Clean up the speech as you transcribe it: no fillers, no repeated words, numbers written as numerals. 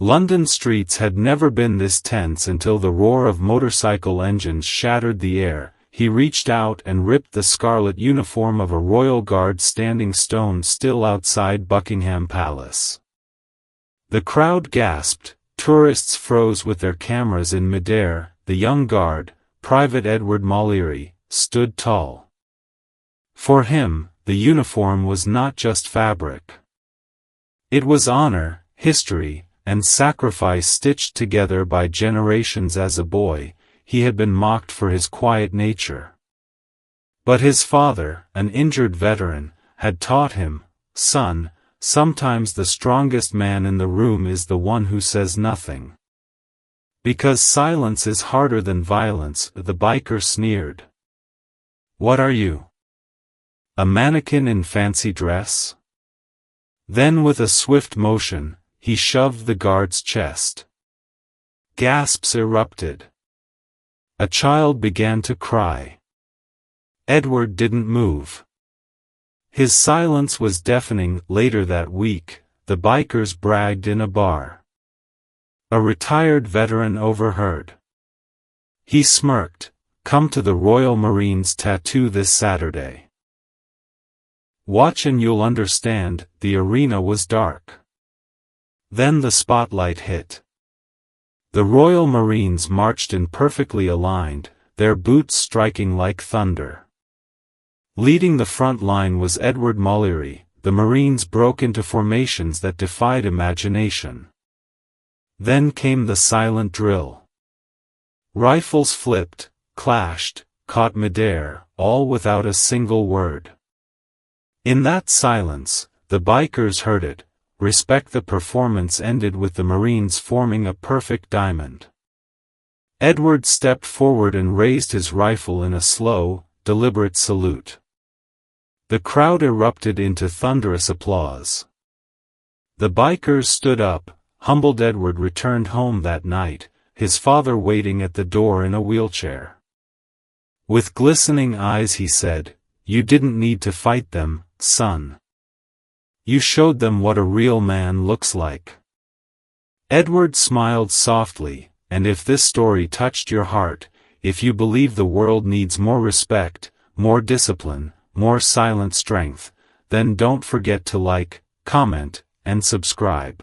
London streets had never been this tense until the roar of motorcycle engines shattered the air. He reached out and ripped the scarlet uniform of a royal guard standing stone still outside Buckingham Palace. The crowd gasped, tourists froze with their cameras in midair. The young guard, Private Edward Mallerie, stood tall. For him, the uniform was not just fabric. It was honor, history, and sacrifice stitched together by generations. As a boy, he had been mocked for his quiet nature. But his father, an injured veteran, had taught him, "Son, sometimes the strongest man in the room is the one who says nothing." Because silence is harder than violence, the biker sneered. "What are you? A mannequin in fancy dress?" Then with a swift motion, he shoved the guard's chest. Gasps erupted. A child began to cry. Edward didn't move. His silence was deafening. Later that week, the bikers bragged in a bar. A retired veteran overheard. He smirked, "Come to the Royal Marines tattoo this Saturday. Watch and you'll understand." The arena was dark. Then the spotlight hit. The Royal Marines marched in perfectly aligned, their boots striking like thunder. Leading the front line was Edward Mallerie. The Marines broke into formations that defied imagination. Then came the silent drill. Rifles flipped, clashed, caught midair, all without a single word. In that silence, the bikers heard it. Respect. The performance ended with the Marines forming a perfect diamond. Edward stepped forward and raised his rifle in a slow, deliberate salute. The crowd erupted into thunderous applause. The bikers stood up. Humbled Edward returned home that night, his father waiting at the door in a wheelchair. With glistening eyes he said, "You didn't need to fight them, son. You showed them what a real man looks like." Edward smiled softly, "And if this story touched your heart, if you believe the world needs more respect, more discipline, more silent strength, then don't forget to like, comment, and subscribe."